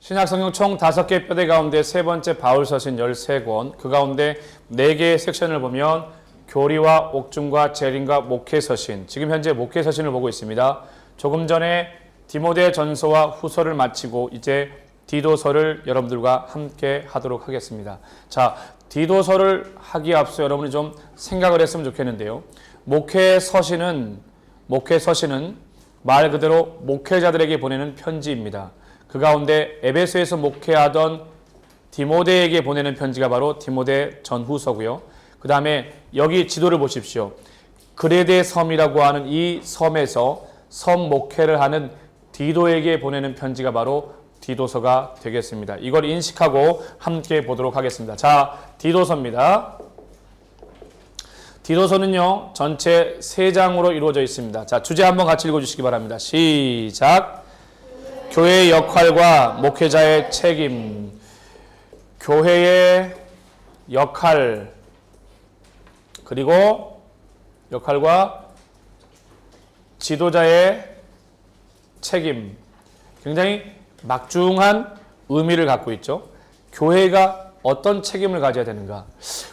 신약성경 총 5개 뼈대 가운데 세 번째 바울 서신 13권, 그 가운데 4개의 섹션을 보면 교리와 옥중과 재림과 목회 서신, 지금 현재 목회 서신을 보고 있습니다. 조금 전에 디모데 전서와 후서를 마치고 이제 디도서를 여러분들과 함께 하도록 하겠습니다. 자, 디도서를 하기에 앞서 여러분이 좀 생각을 했으면 좋겠는데요. 목회 서신은 말 그대로 목회자들에게 보내는 편지입니다. 그 가운데 에베소에서 목회하던 디모데에게 보내는 편지가 바로 디모데 전후서고요. 그 다음에 여기 지도를 보십시오. 그레데 섬이라고 하는 이 섬에서 섬 목회를 하는 디도에게 보내는 편지가 바로 디도서가 되겠습니다. 이걸 인식하고 함께 보도록 하겠습니다. 자, 디도서입니다. 디도서는요, 전체 3장으로 이루어져 있습니다. 자, 주제 한번 같이 읽어주시기 바랍니다. 시작. 교회의 역할과 목회자의 책임. 교회의 역할, 그리고 역할과 지도자의 책임. 굉장히 막중한 의미를 갖고 있죠. 교회가 어떤 책임을 가져야 되는가?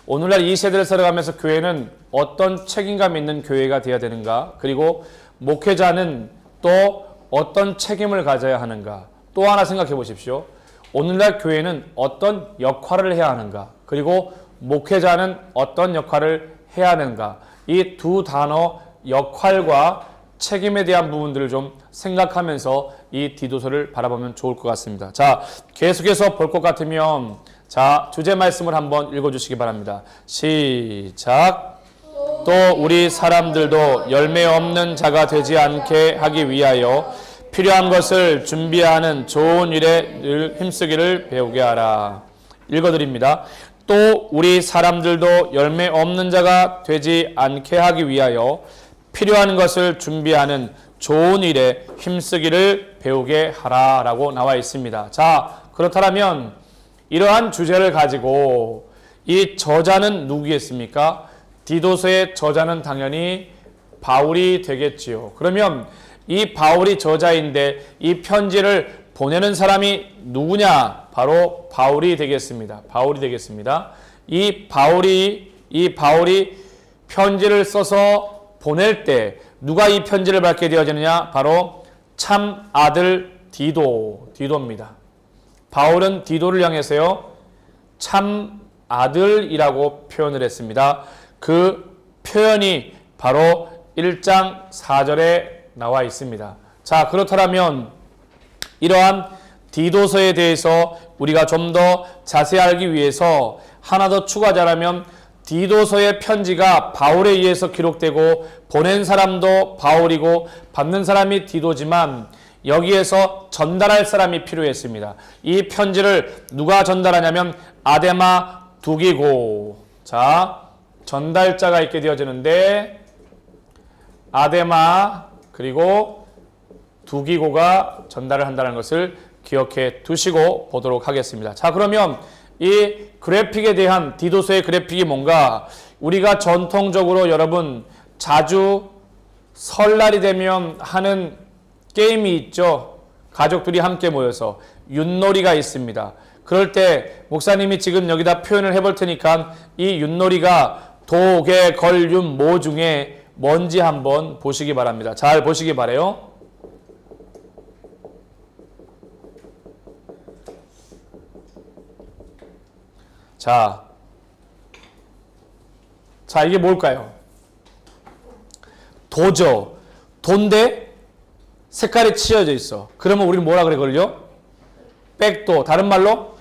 오늘날 이 세대를 살아가면서 교회는 어떤 책임감 있는 교회가 되어야 되는가? 그리고 목회자는 또 어떤 책임을 가져야 하는가? 또 하나 생각해 보십시오. 오늘날 교회는 어떤 역할을 해야 하는가? 그리고 목회자는 어떤 역할을 해야 하는가? 이 두 단어 역할과 책임에 대한 부분들을 좀 생각하면서 이 디도서를 바라보면 좋을 것 같습니다. 자, 계속해서 볼 것 같으면 자, 주제 말씀을 한번 읽어주시기 바랍니다. 시작. 또 우리 사람들도 열매 없는 자가 되지 않게 하기 위하여 필요한 것을 준비하는 좋은 일에 늘 힘쓰기를 배우게 하라. 읽어드립니다. 또 우리 사람들도 열매 없는 자가 되지 않게 하기 위하여 필요한 것을 준비하는 좋은 일에 힘쓰기를 배우게 하라 라고 나와 있습니다. 자, 그렇다면 이러한 주제를 가지고 이 저자는 누구겠습니까? 디도서의 저자는 당연히 바울이 되겠지요. 그러면 이 바울이 저자인데 이 편지를 보내는 사람이 누구냐? 바로 바울이 되겠습니다. 바울이 되겠습니다. 이 바울이 편지를 써서 보낼 때 누가 이 편지를 받게 되어지느냐? 바로 참 아들 디도입니다. 바울은 디도를 향해서요, 참 아들이라고 표현을 했습니다. 그 표현이 바로 1장 4절에 나와 있습니다. 자, 그렇다면 이러한 디도서에 대해서 우리가 좀 더 자세히 알기 위해서 하나 더 추가하자면 디도서의 편지가 바울에 의해서 기록되고 보낸 사람도 바울이고 받는 사람이 디도지만 여기에서 전달할 사람이 필요했습니다. 이 편지를 누가 전달하냐면 아데마 두기고. 자, 전달자가 있게 되어지는데 아데마 그리고 두기고가 전달을 한다는 것을 기억해 두시고 보도록 하겠습니다. 자, 그러면 이 그래픽에 대한 디도서의 그래픽이 뭔가? 우리가 전통적으로 여러분 자주 설날이 되면 하는 게임이 있죠. 가족들이 함께 모여서 윷놀이가 있습니다. 그럴 때 목사님이 지금 여기다 표현을 해볼 테니까 이 윷놀이가 도, 개, 걸, 윷, 모 중에 뭔지 한번 보시기 바랍니다. 잘 보시기 바라요. 자, 이게 뭘까요? 도죠. 도인데 색깔이 칠해져 있어. 그러면 우리는 뭐라 그래 걸려? 백도. 다른 말로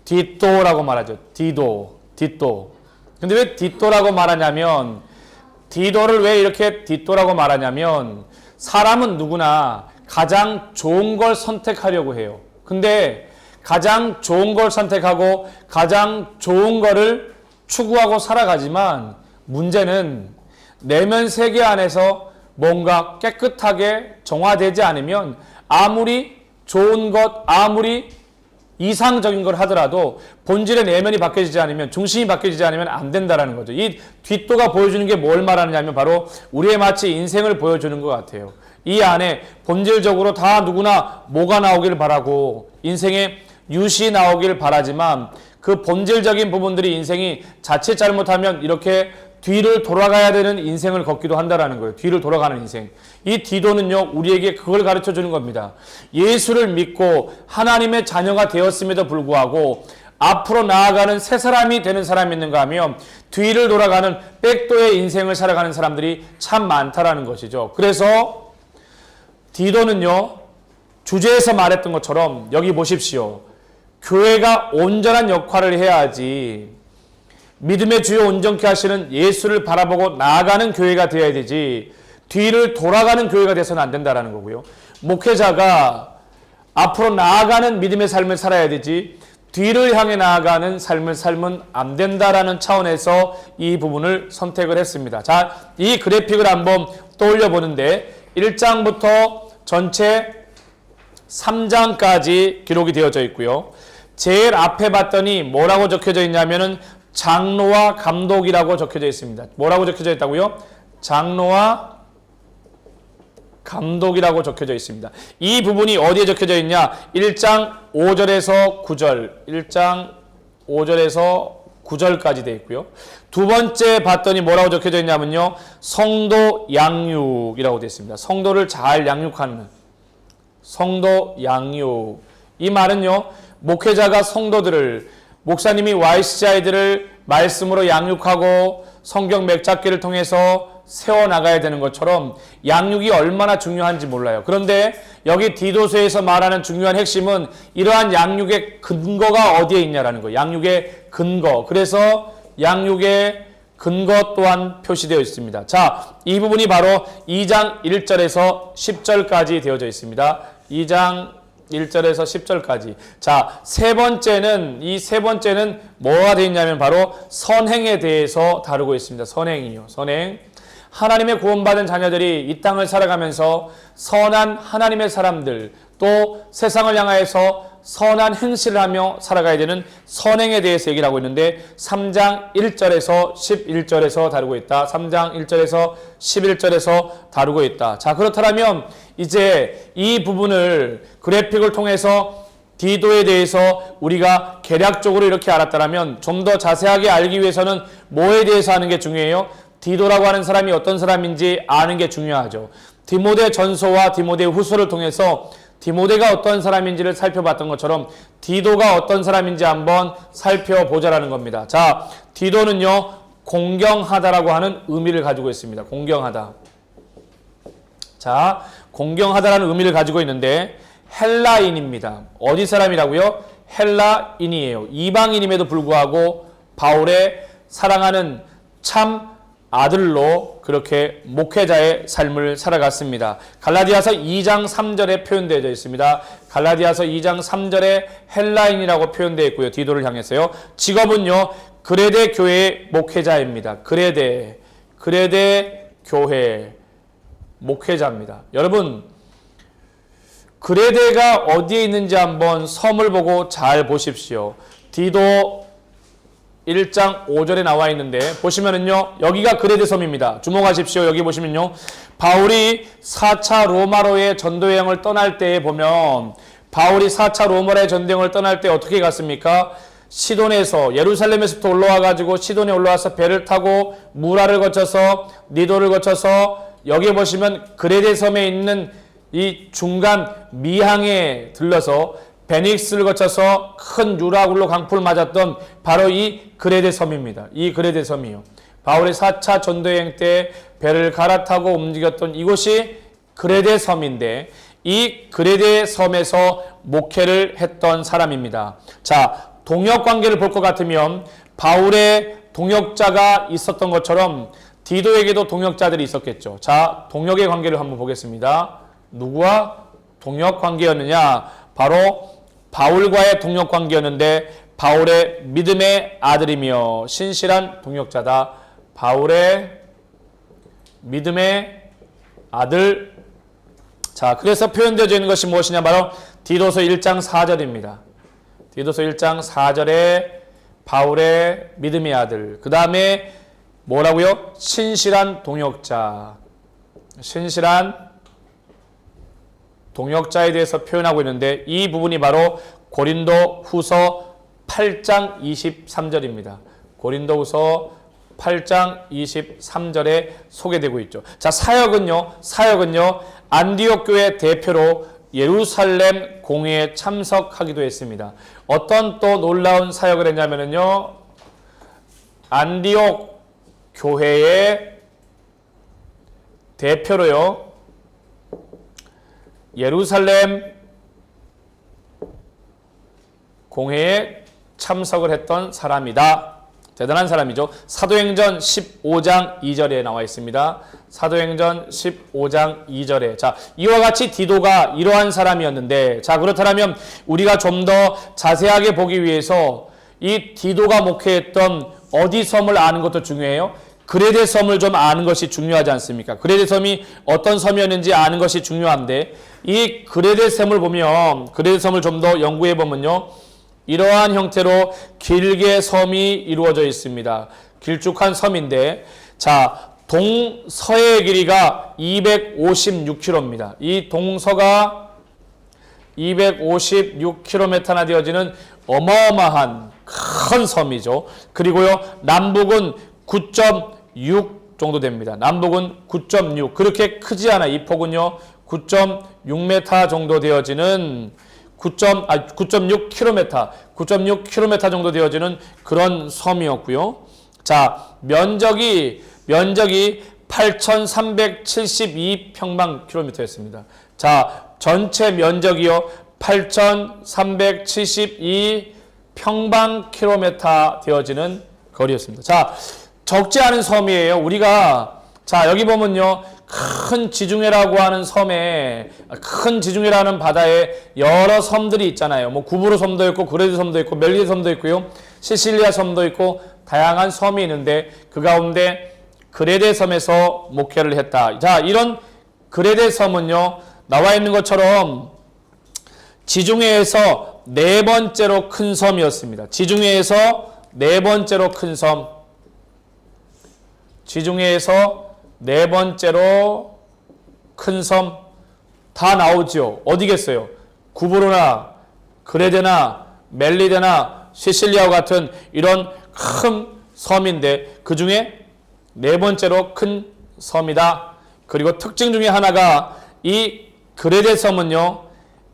뒷도라고 말하죠. 디도. 근데 왜 뒷도라고 말하냐면, 디도를 왜 이렇게 뒷도라고 말하냐면, 사람은 누구나 가장 좋은 걸 선택하려고 해요. 근데 가장 좋은 걸 선택하고 가장 좋은 거를 추구하고 살아가지만 문제는 내면 세계 안에서 뭔가 깨끗하게 정화되지 않으면 아무리 좋은 것, 아무리 이상적인 걸 하더라도 본질의 내면이 바뀌어지지 않으면, 중심이 바뀌어지지 않으면 안 된다라는 거죠. 이 뒷도가 보여주는 게 뭘 말하느냐면 바로 우리의 마치 인생을 보여주는 것 같아요. 이 안에 본질적으로 다 누구나 뭐가 나오길 바라고 인생에 유시 나오길 바라지만 그 본질적인 부분들이 인생이 자칫 잘못하면 이렇게 뒤를 돌아가야 되는 인생을 걷기도 한다라는 거예요. 뒤를 돌아가는 인생. 이 뒤도는요, 우리에게 그걸 가르쳐 주는 겁니다. 예수를 믿고 하나님의 자녀가 되었음에도 불구하고 앞으로 나아가는 새 사람이 되는 사람이 있는가 하면 뒤를 돌아가는 백도의 인생을 살아가는 사람들이 참 많다라는 것이죠. 그래서 디도는요, 주제에서 말했던 것처럼 여기 보십시오. 교회가 온전한 역할을 해야지, 믿음의 주요 온전케 하시는 예수를 바라보고 나아가는 교회가 되어야 되지, 뒤를 돌아가는 교회가 돼서는 안 된다라는 거고요. 목회자가 앞으로 나아가는 믿음의 삶을 살아야 되지, 뒤를 향해 나아가는 삶을 살면 안 된다라는 차원에서 이 부분을 선택을 했습니다. 자, 이 그래픽을 한번 떠올려 보는데 1장부터 전체 3장까지 기록이 되어져 있고요. 제일 앞에 봤더니 뭐라고 적혀져 있냐면은 장로와 감독이라고 적혀져 있습니다. 뭐라고 적혀져 있다고요? 장로와 감독이라고 적혀져 있습니다. 이 부분이 어디에 적혀져 있냐? 1장 5절에서 9절, 1장 5절에서 9절까지 되어 있고요. 두 번째 봤더니 뭐라고 적혀져 있냐면요, 성도 양육이라고 되어 있습니다. 성도를 잘 양육하는, 성도 양육. 이 말은요, 목회자가 성도들을, 목사님이 YCI들을 말씀으로 양육하고 성경 맥잡기를 통해서 세워나가야 되는 것처럼 양육이 얼마나 중요한지 몰라요. 그런데 여기 디도서에서 말하는 중요한 핵심은 이러한 양육의 근거가 어디에 있냐라는 거예요. 양육의 근거. 그래서 양육의 근거 또한 표시되어 있습니다. 자, 이 부분이 바로 2장 1절에서 10절까지 되어져 있습니다. 2장 1절에서 10절까지. 자, 이 세 번째는 뭐가 되어 있냐면 바로 선행에 대해서 다루고 있습니다. 선행이요. 선행. 하나님의 구원받은 자녀들이 이 땅을 살아가면서 선한 하나님의 사람들, 또 세상을 향하여서 선한 행실을 하며 살아가야 되는 선행에 대해서 얘기를 하고 있는데 3장 1절에서 11절에서 다루고 있다. 3장 1절에서 11절에서 다루고 있다. 자, 그렇다면 이제 이 부분을 그래픽을 통해서 디도에 대해서 우리가 개략적으로 이렇게 알았다면 좀 더 자세하게 알기 위해서는 뭐에 대해서 아는 게 중요해요? 디도라고 하는 사람이 어떤 사람인지 아는 게 중요하죠. 디모데 전서와 디모데 후서를 통해서 디모데가 어떤 사람인지를 살펴봤던 것처럼 디도가 어떤 사람인지 한번 살펴보자라는 겁니다. 자, 디도는요, 공경하다라고 하는 의미를 가지고 있습니다. 공경하다. 자, 공경하다라는 의미를 가지고 있는데 헬라인입니다. 어디 사람이라고요? 헬라인이에요. 이방인임에도 불구하고 바울의 사랑하는 참 아들로 그렇게 목회자의 삶을 살아갔습니다. 갈라디아서 2장 3절에 표현되어 있습니다. 갈라디아서 2장 3절에 헬라인이라고 표현되어 있고요. 디도를 향해서요. 직업은요, 그레데 교회의 목회자입니다. 그레데 교회 목회자입니다. 여러분, 그레데가 어디에 있는지 한번 섬을 보고 잘 보십시오. 디도 1장 5절에 나와 있는데 보시면은요, 여기가 그레데 섬입니다. 주목하십시오. 여기 보시면요, 바울이 4차 로마로의 전도여행을 떠날 때 보면, 바울이 4차 로마로의 전도여행을 떠날 때 어떻게 갔습니까? 시돈에서, 예루살렘에서부터 올라와가지고 시돈에 올라와서 배를 타고 무라를 거쳐서 니도를 거쳐서 여기 보시면 그레데 섬에 있는 이 중간 미항에 들러서 베닉스를 거쳐서 큰 유라굴로 강풍을 맞았던 바로 이 그레데 섬입니다. 이 그레데 섬이요. 바울의 4차 전도여행 때 배를 갈아타고 움직였던 이곳이 그레데 섬인데 이 그레데 섬에서 목회를 했던 사람입니다. 자, 동역 관계를 볼 것 같으면 바울의 동역자가 있었던 것처럼 디도에게도 동역자들이 있었겠죠. 자, 동역의 관계를 한번 보겠습니다. 누구와 동역 관계였느냐? 바로 바울과의 동역 관계였는데 바울의 믿음의 아들이며 신실한 동역자다. 바울의 믿음의 아들. 자, 그래서 표현되어 있는 것이 무엇이냐? 바로 디도서 1장 4절입니다. 디도서 1장 4절에 바울의 믿음의 아들. 그 다음에 뭐라고요? 신실한 동역자. 신실한 동역자에 대해서 표현하고 있는데 이 부분이 바로 고린도 후서 8장 23절입니다. 고린도 후서 8장 23절에 소개되고 있죠. 자, 사역은요, 안디옥 교회 대표로 예루살렘 공회에 참석하기도 했습니다. 어떤 또 놀라운 사역을 했냐면요, 안디옥 교회의 대표로요, 예루살렘 공회에 참석을 했던 사람이다. 대단한 사람이죠. 사도행전 15장 2절에 나와 있습니다. 사도행전 15장 2절에. 자, 이와 같이 디도가 이러한 사람이었는데, 자, 그렇다면 우리가 좀 더 자세하게 보기 위해서 이 디도가 목회했던 어디 섬을 아는 것도 중요해요. 그레데 섬을 좀 아는 것이 중요하지 않습니까? 그레데 섬이 어떤 섬이었는지 아는 것이 중요한데, 이 그레데 섬을 보면, 그레데 섬을 좀 더 연구해 보면요, 이러한 형태로 길게 섬이 이루어져 있습니다. 길쭉한 섬인데, 자, 동서의 길이가 256km입니다. 이 동서가 256km나 되어지는 어마어마한 큰 섬이죠. 그리고요, 남북은 9.6 정도 됩니다. 남북은 9.6. 그렇게 크지 않아. 이 폭은요, 9.6m 정도 되어지는 9.6km, 9.6km 정도 되어지는 그런 섬이었고요. 자, 면적이 8,372평방킬로미터였습니다. 자, 전체 면적이요, 8,372평방킬로미터 되어지는 거리였습니다. 자, 적지 않은 섬이에요. 우리가, 자, 여기 보면요, 큰 지중해라고 하는 섬에, 큰 지중해라는 바다에 여러 섬들이 있잖아요. 뭐 구브로 섬도 있고, 그레드 섬도 있고, 멜리데 섬도 있고요, 시실리아 섬도 있고, 다양한 섬이 있는데 그 가운데 그레데 섬에서 목회를 했다. 자, 이런 그레데 섬은요, 나와 있는 것처럼 지중해에서 네 번째로 큰 섬이었습니다. 지중해에서 네 번째로 큰 섬. 지중해에서 네 번째로 큰 섬 다 나오죠. 어디겠어요? 구브로나 그레데나 멜리데나 시실리아와 같은 이런 큰 섬인데 그 중에 네 번째로 큰 섬이다. 그리고 특징 중에 하나가 이 그레데 섬은요,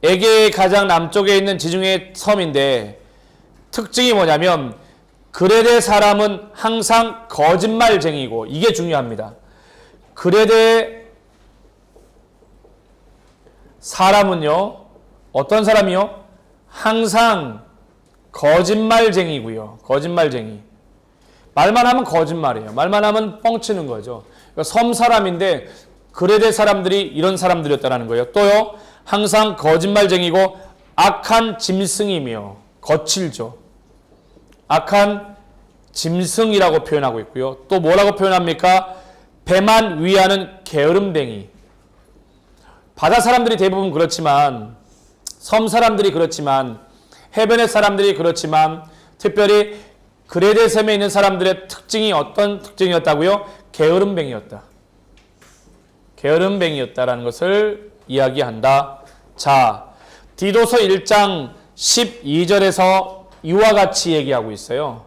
에게의 가장 남쪽에 있는 지중해 섬인데 특징이 뭐냐면 그레데 사람은 항상 거짓말쟁이고, 이게 중요합니다. 그레데 사람은요, 어떤 사람이요? 항상 거짓말쟁이고요. 거짓말쟁이. 말만 하면 거짓말이에요. 말만 하면 뻥치는 거죠. 그러니까 섬 사람인데 그레데 사람들이 이런 사람들이었다는 거예요. 또요, 항상 거짓말쟁이고 악한 짐승이며 거칠죠. 악한 짐승이라고 표현하고 있고요. 또 뭐라고 표현합니까? 배만 위하는 게으름뱅이. 바다 사람들이 대부분 그렇지만, 섬 사람들이 그렇지만, 해변의 사람들이 그렇지만, 특별히 그레데 섬에 있는 사람들의 특징이 어떤 특징이었다고요? 게으름뱅이였다. 게으름뱅이였다라는 것을 이야기한다. 자, 디도서 1장 12절에서 이와 같이 얘기하고 있어요.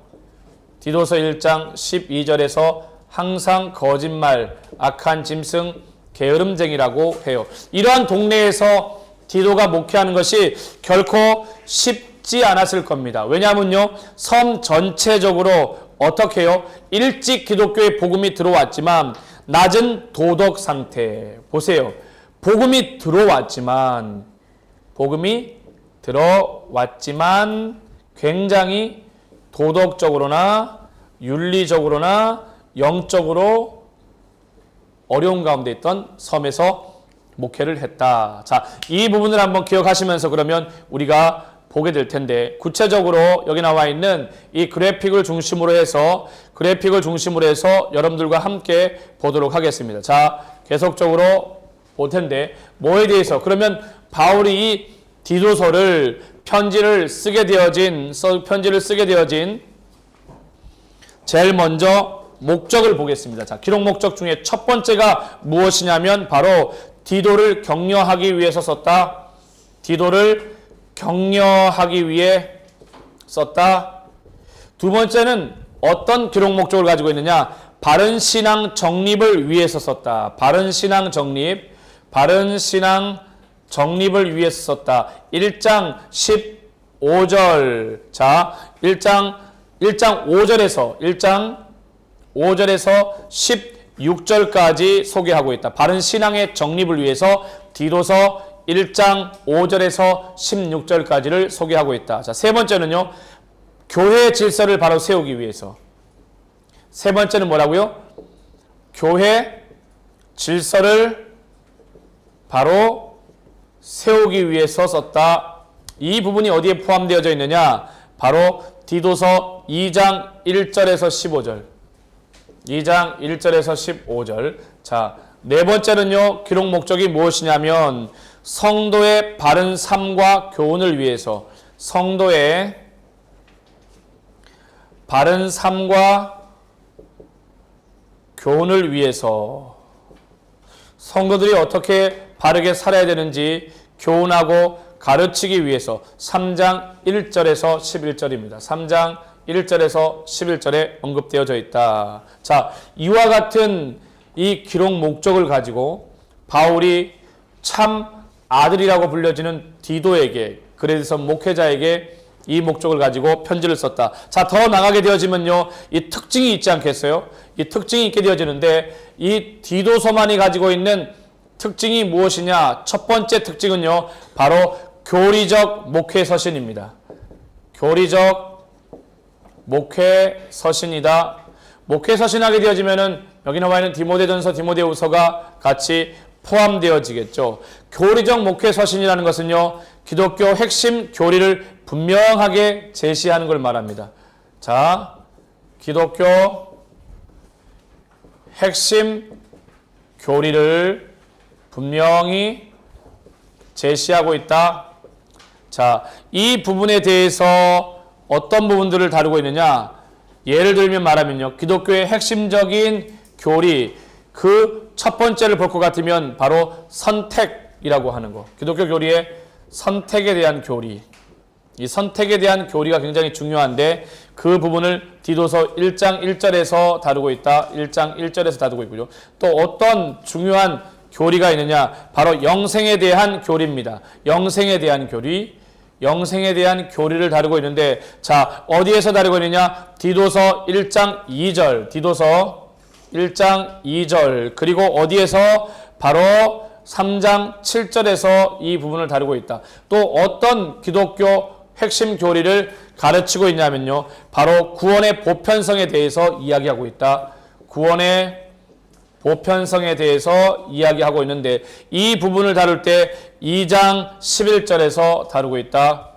디도서 1장 12절에서 항상 거짓말, 악한 짐승, 게으름쟁이라고 해요. 이러한 동네에서 디도가 목회하는 것이 결코 쉽지 않았을 겁니다. 왜냐하면요, 섬 전체적으로 어떻게 해요? 일찍 기독교의 복음이 들어왔지만 낮은 도덕 상태. 보세요. 복음이 들어왔지만 굉장히 도덕적으로나 윤리적으로나 영적으로 어려운 가운데 있던 섬에서 목회를 했다. 자, 이 부분을 한번 기억하시면서 그러면 우리가 보게 될 텐데, 구체적으로 여기 나와 있는 이 그래픽을 중심으로 해서 여러분들과 함께 보도록 하겠습니다. 자, 계속적으로 볼 텐데, 뭐에 대해서? 그러면 바울이 이 디도서를 편지를 쓰게 되어진 제일 먼저 목적을 보겠습니다. 자, 기록 목적 중에 첫 번째가 무엇이냐면 바로 디도를 격려하기 위해서 썼다. 디도를 격려하기 위해 썼다. 두 번째는 어떤 기록 목적을 가지고 있느냐? 바른 신앙 정립을 위해서 썼다. 바른 신앙 정립을 위해서 썼다. 1장 15절. 자, 1장 5절에서 16절까지 소개하고 있다. 바른 신앙의 정립을 위해서 디도서 1장 5절에서 16절까지를 소개하고 있다. 자, 세 번째는요. 교회 질서를 바로 세우기 위해서. 세 번째는 뭐라고요? 교회 질서를 바로 세우기 위해서 썼다. 이 부분이 어디에 포함되어져 있느냐? 바로 디도서 2장 1절에서 15절. 2장 1절에서 15절. 자, 네 번째는요. 기록 목적이 무엇이냐면 성도의 바른 삶과 교훈을 위해서. 성도의 바른 삶과 교훈을 위해서. 성도들이 어떻게 바르게 살아야 되는지 교훈하고 가르치기 위해서 3장 1절에서 11절입니다. 3장 1절에서 11절에 언급되어져 있다. 자, 이와 같은 이 기록 목적을 가지고 바울이 참 아들이라고 불려지는 디도에게, 그래서 목회자에게 이 목적을 가지고 편지를 썼다. 자, 더 나가게 되어지면요, 이 특징이 있지 않겠어요? 이 특징이 있게 되어지는데 이 디도서만이 가지고 있는 특징이 무엇이냐? 첫 번째 특징은요, 바로 교리적 목회 서신입니다. 교리적 목회 서신이다. 목회 서신하게 되어지면은 여기 나와 있는 디모데전서, 디모데후서가 같이 포함되어지겠죠. 교리적 목회 서신이라는 것은요, 기독교 핵심 교리를 분명하게 제시하는 걸 말합니다. 자, 기독교 핵심 교리를 분명히 제시하고 있다. 자, 이 부분에 대해서 어떤 부분들을 다루고 있느냐? 예를 들면 말하면요, 기독교의 핵심적인 교리, 그 첫 번째를 볼 것 같으면 바로 선택이라고 하는 거. 기독교 교리의 선택에 대한 교리. 이 선택에 대한 교리가 굉장히 중요한데 그 부분을 디도서 1장 1절에서 다루고 있다. 1장 1절에서 다루고 있고요. 또 어떤 중요한 교리가 있느냐? 바로 영생에 대한 교리입니다. 영생에 대한 교리. 영생에 대한 교리를 다루고 있는데, 자, 어디에서 다루고 있느냐? 디도서 1장 2절. 디도서 1장 2절. 그리고 어디에서? 바로 3장 7절에서 이 부분을 다루고 있다. 또 어떤 기독교 핵심 교리를 가르치고 있냐면요, 바로 구원의 보편성에 대해서 이야기하고 있다. 구원의 보편성에 대해서 이야기하고 있는데 이 부분을 다룰 때 2장 11절에서 다루고 있다.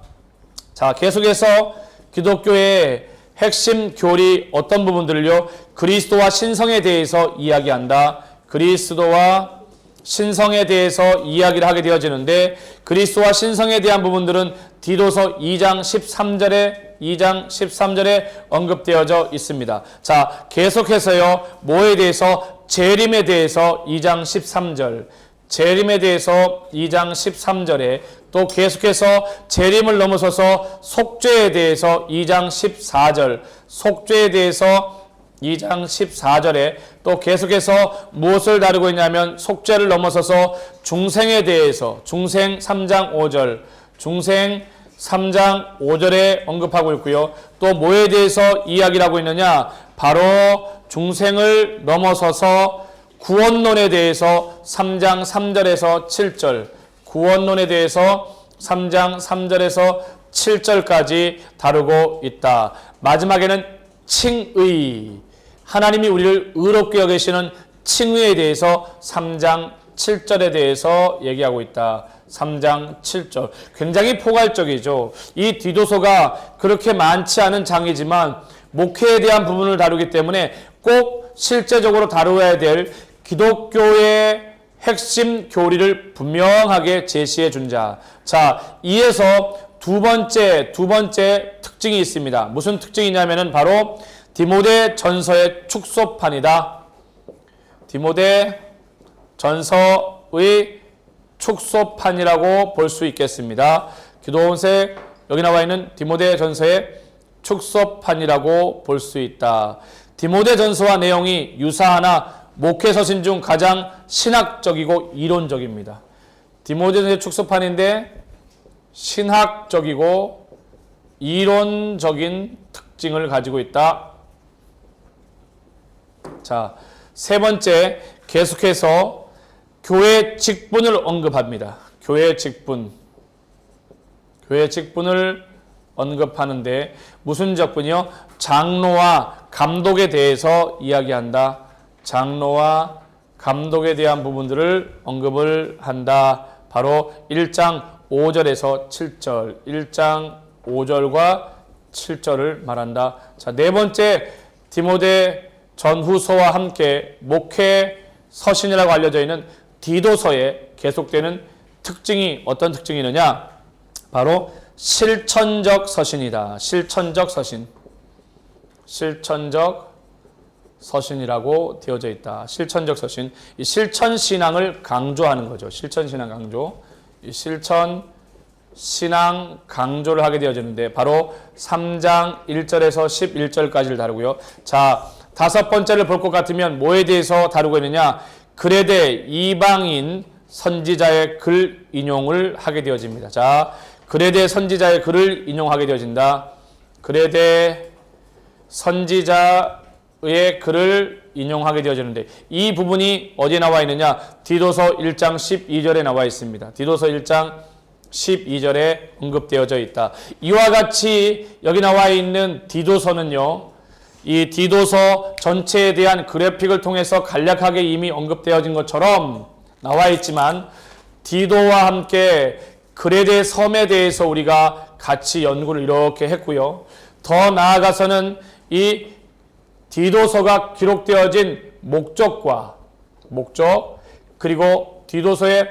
자, 계속해서 기독교의 핵심 교리 어떤 부분들을요? 그리스도와 신성에 대해서 이야기한다. 그리스도와 신성에 대해서 이야기를 하게 되어지는데 그리스도와 신성에 대한 부분들은 디도서 2장 13절에 언급되어져 있습니다. 자, 계속해서요, 뭐에 대해서? 재림에 대해서 2장 13절, 재림에 대해서 2장 13절에, 또 계속해서 재림을 넘어서서 속죄에 대해서 2장 14절, 속죄에 대해서 2장 14절에, 또 계속해서 무엇을 다루고 있냐면 속죄를 넘어서서 중생에 대해서, 중생 3장 5절, 중생 3장 5절에 언급하고 있고요. 또 뭐에 대해서 이야기를 하고 있느냐? 바로 중생을 넘어서서 구원론에 대해서 3장 3절에서 7절, 구원론에 대해서 3장 3절에서 7절까지 다루고 있다. 마지막에는 칭의, 하나님이 우리를 의롭게 여기시는 칭의에 대해서 3장 7절에 대해서 얘기하고 있다. 3장 7절. 굉장히 포괄적이죠. 이 디도서가 그렇게 많지 않은 장이지만 목회에 대한 부분을 다루기 때문에 꼭 실제적으로 다루어야 될 기독교의 핵심 교리를 분명하게 제시해 준 자. 자, 이에서 두 번째 특징이 있습니다. 무슨 특징이냐면은 바로 디모데 전서의 축소판이다. 디모데 전서의 축소판이라고 볼 수 있겠습니다. 기도원색 여기 나와 있는 디모데 전서의 축소판이라고 볼 수 있다. 디모데 전서와 내용이 유사하나 목회 서신 중 가장 신학적이고 이론적입니다. 디모데 전서의 축소판인데 신학적이고 이론적인 특징을 가지고 있다. 자, 세 번째 계속해서 교회 직분을 언급합니다. 교회 직분을 언급하는데 무슨 직분이요? 장로와 감독에 대해서 이야기한다. 장로와 감독에 대한 부분들을 언급을 한다. 바로 1장 5절에서 7절, 1장 5절과 7절을 말한다. 자, 네 번째 디모데 전후서와 함께 목회 서신이라고 알려져 있는 디도서에 계속되는 특징이 어떤 특징이 있느냐? 바로 실천적 서신이다. 실천적 서신. 실천적 서신이라고 되어져 있다. 실천적 서신. 이 실천 신앙을 강조하는 거죠. 실천 신앙 강조. 이 실천 신앙 강조를 하게 되어지는데 바로 3장 1절에서 11절까지를 다루고요. 자, 다섯 번째를 볼 것 같으면 뭐에 대해서 다루고 있느냐? 그레데 이방인 선지자의 글 인용을 하게 되어집니다. 자, 그레데 선지자의 글을 인용하게 되어진다. 그레데 선지자의 글을 인용하게 되어지는데 이 부분이 어디에 나와 있느냐? 디도서 1장 12절에 나와 있습니다. 디도서 1장 12절에 언급되어져 있다. 이와 같이 여기 나와 있는 디도서는요, 이 디도서 전체에 대한 그래픽을 통해서 간략하게 이미 언급되어진 것처럼 나와 있지만 디도와 함께 그레데 섬에 대해서 우리가 같이 연구를 이렇게 했고요. 더 나아가서는 이 디도서가 기록되어진 목적 그리고 디도서의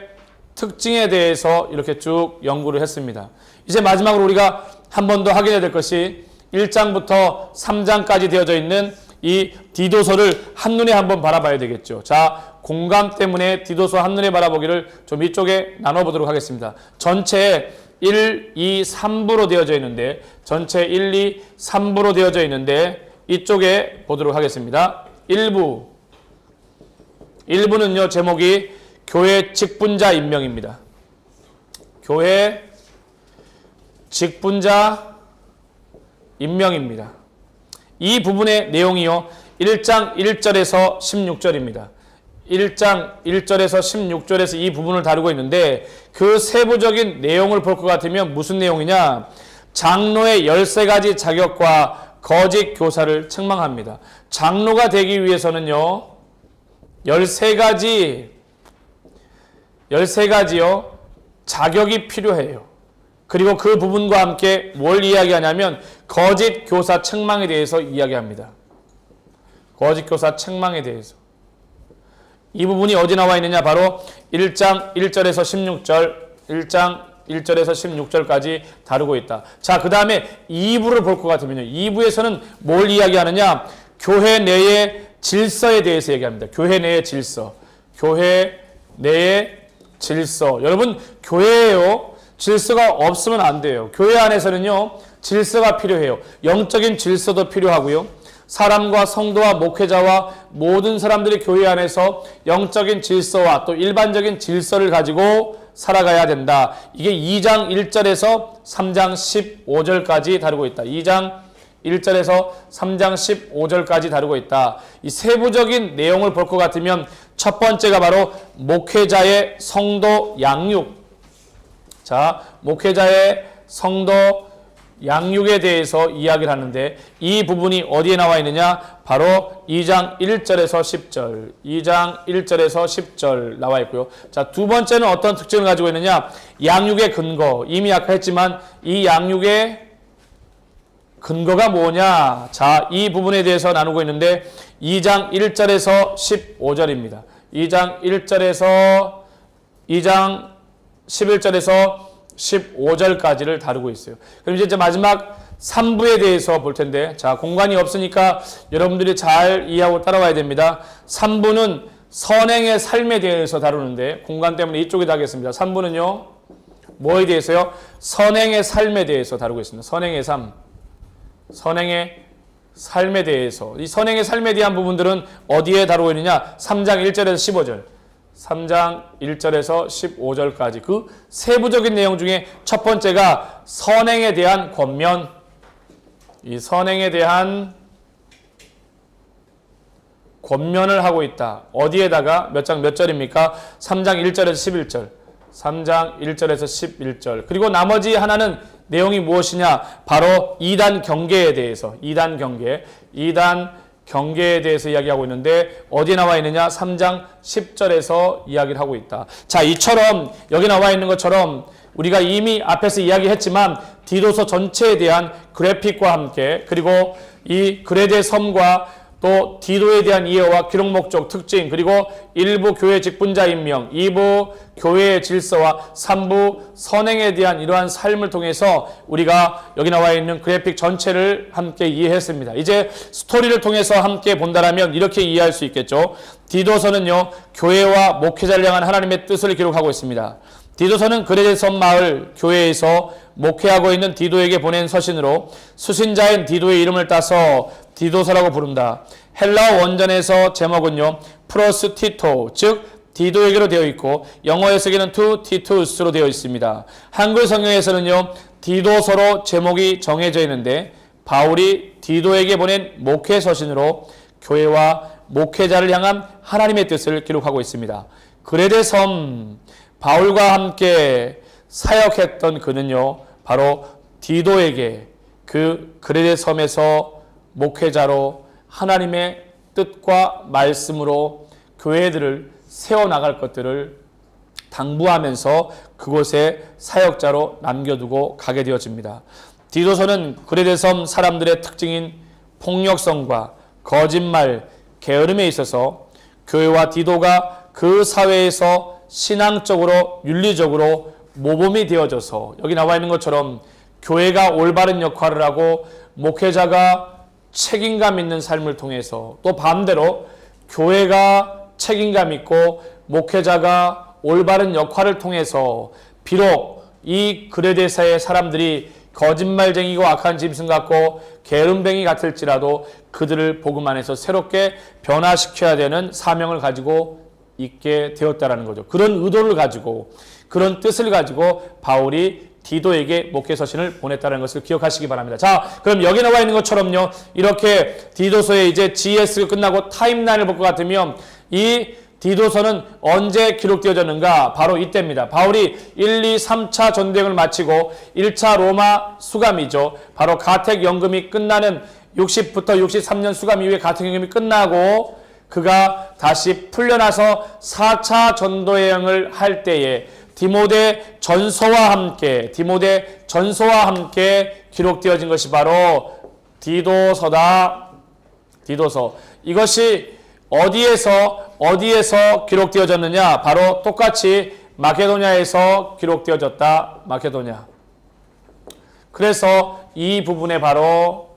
특징에 대해서 이렇게 쭉 연구를 했습니다. 이제 마지막으로 우리가 한 번 더 확인해야 될 것이 1장부터 3장까지 되어져 있는 이 디도서를 한눈에 한번 바라봐야 되겠죠. 자, 공감 때문에 디도서 한눈에 바라보기를 좀 이쪽에 나눠보도록 하겠습니다. 전체 1, 2, 3부로 되어져 있는데 전체 1, 2, 3부로 되어져 있는데 이쪽에 보도록 하겠습니다. 1부는요, 제목이 교회 직분자 임명입니다. 교회 직분자 임명입니다. 이 부분의 내용이요, 1장 1절에서 16절입니다. 1장 1절에서 16절에서 이 부분을 다루고 있는데 그 세부적인 내용을 볼 것 같으면 무슨 내용이냐? 장로의 13가지 자격과 거짓 교사를 책망합니다. 장로가 되기 위해서는요, 13가지요, 자격이 필요해요. 그리고 그 부분과 함께 뭘 이야기하냐면 거짓 교사 책망에 대해서 이야기합니다. 거짓 교사 책망에 대해서. 이 부분이 어디 나와 있느냐? 바로 1장 1절에서 16절, 1장 1절에서 16절까지 다루고 있다. 자, 그 다음에 2부를 볼 것 같으면요, 2부에서는 뭘 이야기하느냐? 교회 내의 질서에 대해서 얘기합니다. 교회 내의 질서. 교회 내의 질서. 여러분, 교회예요. 질서가 없으면 안 돼요. 교회 안에서는요, 질서가 필요해요. 영적인 질서도 필요하고요. 사람과 성도와 목회자와 모든 사람들이 교회 안에서 영적인 질서와 또 일반적인 질서를 가지고 살아가야 된다. 이게 2장 1절에서 3장 15절까지 다루고 있다. 2장 1절에서 3장 15절까지 다루고 있다. 이 세부적인 내용을 볼 것 같으면 첫 번째가 바로 목회자의 성도 양육. 자, 목회자의 성도 양육에 대해서 이야기를 하는데 이 부분이 어디에 나와 있느냐? 바로 2장 1절에서 10절. 2장 1절에서 10절 나와 있고요. 자, 두 번째는 어떤 특징을 가지고 있느냐? 양육의 근거. 이미 아까 했지만 이 양육의 근거가 뭐냐? 자, 이 부분에 대해서 나누고 있는데 2장 1절에서 15절입니다. 2장 1절에서 2장 11절에서 15절까지를 다루고 있어요. 그럼 이제 마지막 3부에 대해서 볼 텐데, 자, 공간이 없으니까 여러분들이 잘 이해하고 따라와야 됩니다. 3부는 선행의 삶에 대해서 다루는데, 공간 때문에 이쪽에다 하겠습니다. 3부는요, 뭐에 대해서요? 선행의 삶에 대해서 다루고 있습니다. 선행의 삶. 선행의 삶에 대해서. 이 선행의 삶에 대한 부분들은 어디에 다루고 있느냐? 3장 1절에서 15절. 3장 1절에서 15절까지 그 세부적인 내용 중에 첫 번째가 선행에 대한 권면. 이 선행에 대한 권면을 하고 있다. 어디에다가 몇 장 몇 절입니까? 3장 1절에서 11절. 3장 1절에서 11절. 그리고 나머지 하나는 내용이 무엇이냐? 바로 2단 경계에 대해서. 2단 경계. 2단 경계에 대해서 이야기하고 있는데 어디에 나와 있느냐? 3장 10절에서 이야기를 하고 있다. 자, 이처럼 여기 나와 있는 것처럼 우리가 이미 앞에서 이야기했지만 디도서 전체에 대한 그래픽과 함께 그리고 이 그레데 섬과 또 디도에 대한 이해와 기록 목적, 특징, 그리고 1부 교회 직분자 임명, 2부 교회의 질서와 3부 선행에 대한 이러한 삶을 통해서 우리가 여기 나와 있는 그래픽 전체를 함께 이해했습니다. 이제 스토리를 통해서 함께 본다라면 이렇게 이해할 수 있겠죠. 디도서는요, 교회와 목회자를 향한 하나님의 뜻을 기록하고 있습니다. 디도서는 그레데 섬 마을 교회에서 목회하고 있는 디도에게 보낸 서신으로 수신자인 디도의 이름을 따서 디도서라고 부른다. 헬라어 원전에서 제목은요, 프로스 티토, 즉 디도에게로 되어 있고 영어 해석에는 to titus로 되어 있습니다. 한글 성경에서는요, 디도서로 제목이 정해져 있는데 바울이 디도에게 보낸 목회 서신으로 교회와 목회자를 향한 하나님의 뜻을 기록하고 있습니다. 그레데 섬 바울과 함께 사역했던 그는요, 바로 디도에게 그 그레데 섬에서 목회자로 하나님의 뜻과 말씀으로 교회들을 세워나갈 것들을 당부하면서 그곳에 사역자로 남겨두고 가게 되어집니다. 디도서는 그레데 섬 사람들의 특징인 폭력성과 거짓말, 게으름에 있어서 교회와 디도가 그 사회에서 신앙적으로 윤리적으로 모범이 되어져서 여기 나와 있는 것처럼 교회가 올바른 역할을 하고 목회자가 책임감 있는 삶을 통해서 또 반대로 교회가 책임감 있고 목회자가 올바른 역할을 통해서 비록 이 그레데사의 사람들이 거짓말쟁이고 악한 짐승 같고 게으름뱅이 같을지라도 그들을 복음 안에서 새롭게 변화시켜야 되는 사명을 가지고 있게 되었다라는 거죠. 그런 의도를 가지고 그런 뜻을 가지고 바울이 디도에게 목회 서신을 보냈다는 것을 기억하시기 바랍니다. 자, 그럼 여기 나와 있는 것처럼요, 이렇게 디도서의 이제 GS가 끝나고 타임라인을 볼 것 같으면 이 디도서는 언제 기록되어졌는가? 바로 이때입니다. 바울이 1, 2, 3차 전쟁을 마치고 1차 로마 수감이죠. 바로 가택연금이 끝나는 60부터 63년 수감 이후에 가택연금이 끝나고 그가 다시 풀려나서 4차 전도 여행을 할 때에 디모데 전서와 함께 기록되어진 것이 바로 디도서다. 디도서. 이것이 어디에서 기록되어졌느냐? 바로 똑같이 마케도냐에서 기록되어졌다. 마케도냐. 그래서 이 부분에 바로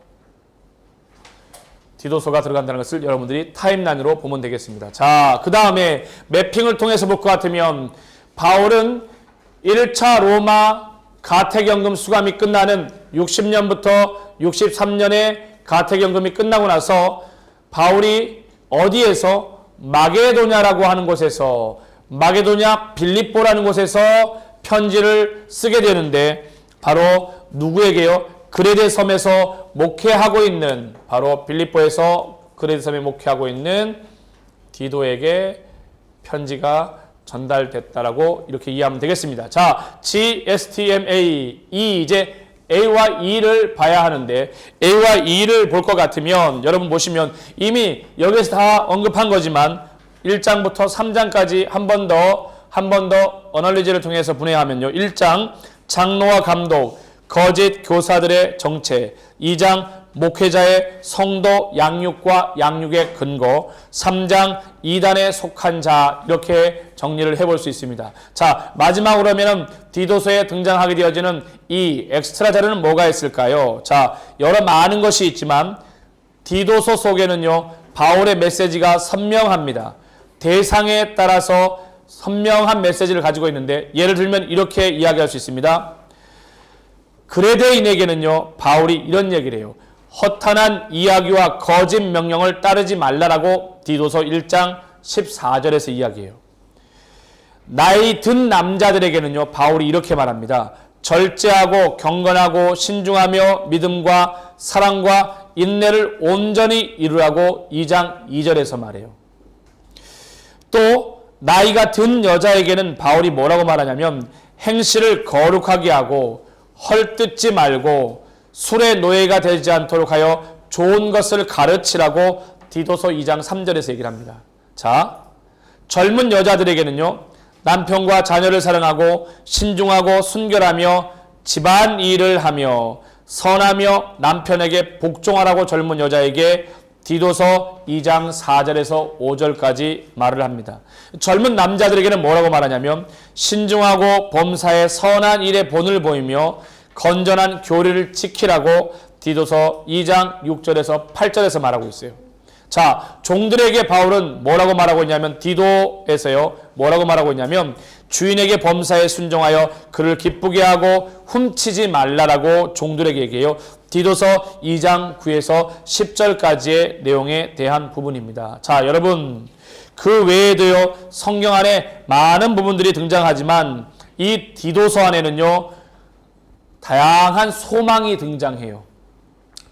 디도서가 들어간다는 것을 여러분들이 타임라인으로 보면 되겠습니다. 자, 그 다음에 매핑을 통해서 볼 것 같으면 바울은 1차 로마 가택연금 수감이 끝나는 60년부터 63년에 가택연금이 끝나고 나서 바울이 어디에서 마게도냐라고 하는 곳에서 마게도냐 빌립보라는 곳에서 편지를 쓰게 되는데 바로 누구에게요? 그레데 섬에서 목회하고 있는 바로 빌립보에서 그레데 섬에 목회하고 있는 디도에게 편지가 전달됐다라고 이렇게 이해하면 되겠습니다. 자, GSTMA 이 이제 A와 E를 봐야 하는데 A와 E를 볼 것 같으면 여러분 보시면 이미 여기서 다 언급한 거지만 1장부터 3장까지 한 번 더 어널리지를 통해서 분해하면요. 1장 장로와 감독, 거짓 교사들의 정체, 2장 목회자의 성도 양육과 양육의 근거, 3장 이단에 속한 자, 이렇게 정리를 해볼 수 있습니다. 자, 마지막으로 하면은 디도서에 등장하게 되어지는 이 엑스트라 자료는 뭐가 있을까요? 자, 여러 많은 것이 있지만 디도서 속에는요, 바울의 메시지가 선명합니다. 대상에 따라서 선명한 메시지를 가지고 있는데, 예를 들면 이렇게 이야기할 수 있습니다. 그레데인에게는요, 바울이 이런 얘기를 해요. 허탄한 이야기와 거짓 명령을 따르지 말라라고 디도서 1장 14절에서 이야기해요. 나이 든 남자들에게는요, 바울이 이렇게 말합니다. 절제하고 경건하고 신중하며 믿음과 사랑과 인내를 온전히 이루라고 2장 2절에서 말해요. 또 나이가 든 여자에게는 바울이 뭐라고 말하냐면 행실을 거룩하게 하고 헐뜯지 말고 술의 노예가 되지 않도록 하여 좋은 것을 가르치라고 디도서 2장 3절에서 얘기를 합니다. 자, 젊은 여자들에게는요, 남편과 자녀를 사랑하고 신중하고 순결하며 집안 일을 하며 선하며 남편에게 복종하라고 젊은 여자에게 디도서 2장 4절에서 5절까지 말을 합니다. 젊은 남자들에게는 뭐라고 말하냐면 신중하고 범사에 선한 일에 본을 보이며 건전한 교리를 지키라고 디도서 2장 6절에서 8절에서 말하고 있어요. 자, 종들에게 바울은 뭐라고 말하고 있냐면 디도에서요, 뭐라고 말하고 있냐면 주인에게 범사에 순종하여 그를 기쁘게 하고 훔치지 말라라고 종들에게 얘기해요. 디도서 2장 9에서 10절까지의 내용에 대한 부분입니다. 자, 여러분, 그 외에도요, 성경 안에 많은 부분들이 등장하지만 이 디도서 안에는요, 다양한 소망이 등장해요.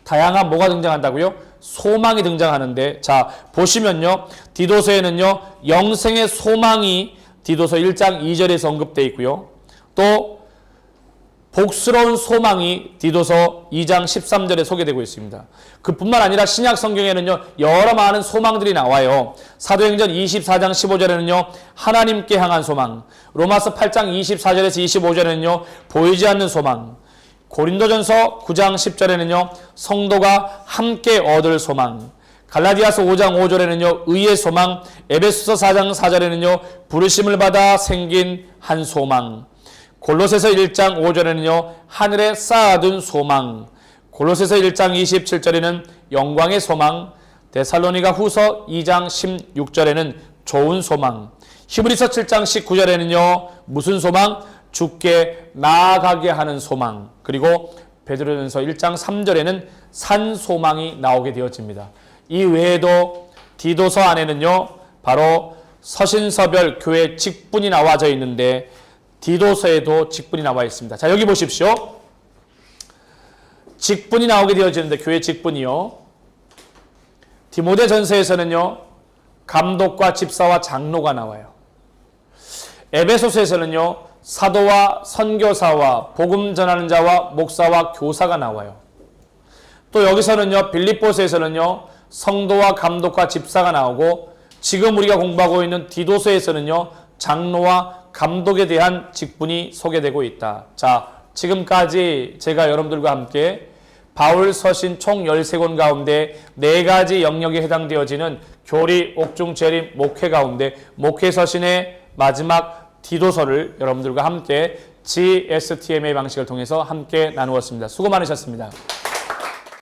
다양한 뭐가 등장한다고요? 소망이 등장하는데, 자, 보시면요, 디도서에는요, 영생의 소망이 디도서 1장 2절에서 언급되어 있고요. 또 복스러운 소망이 디도서 2장 13절에 소개되고 있습니다. 그뿐만 아니라 신약 성경에는요, 여러 많은 소망들이 나와요. 사도행전 24장 15절에는요, 하나님께 향한 소망, 로마서 8장 24절에서 25절에는요, 보이지 않는 소망, 고린도전서 9장 10절에는요, 성도가 함께 얻을 소망, 갈라디아서 5장 5절에는요, 의의 소망, 에베소서 4장 4절에는요, 부르심을 받아 생긴 한 소망, 골로새서 1장 5절에는요, 하늘에 쌓아둔 소망, 골로새서 1장 27절에는 영광의 소망, 데살로니가 후서 2장 16절에는 좋은 소망, 히브리서 7장 19절에는요, 무슨 소망? 주께 나아가게 하는 소망, 그리고 베드로전서 1장 3절에는 산 소망이 나오게 되어집니다. 이 외에도 디도서 안에는요, 바로 서신서별 교회 직분이 나와져 있는데 디도서에도 직분이 나와 있습니다. 자, 여기 보십시오. 직분이 나오게 되어지는데 교회 직분이요, 디모데전서에서는요, 감독과 집사와 장로가 나와요. 에베소서에서는요, 사도와 선교사와 복음 전하는 자와 목사와 교사가 나와요. 또 여기서는요, 빌립보서에서는요, 성도와 감독과 집사가 나오고, 지금 우리가 공부하고 있는 디도서에서는요, 장로와 감독에 대한 직분이 소개되고 있다. 자, 지금까지 제가 여러분들과 함께 바울 서신 총 13권 가운데 4가지 영역에 해당되어지는 교리, 옥중, 재림, 목회 가운데 목회 서신의 마지막 디도서를 여러분들과 함께 GSTMA 방식을 통해서 함께 나누었습니다. 수고 많으셨습니다.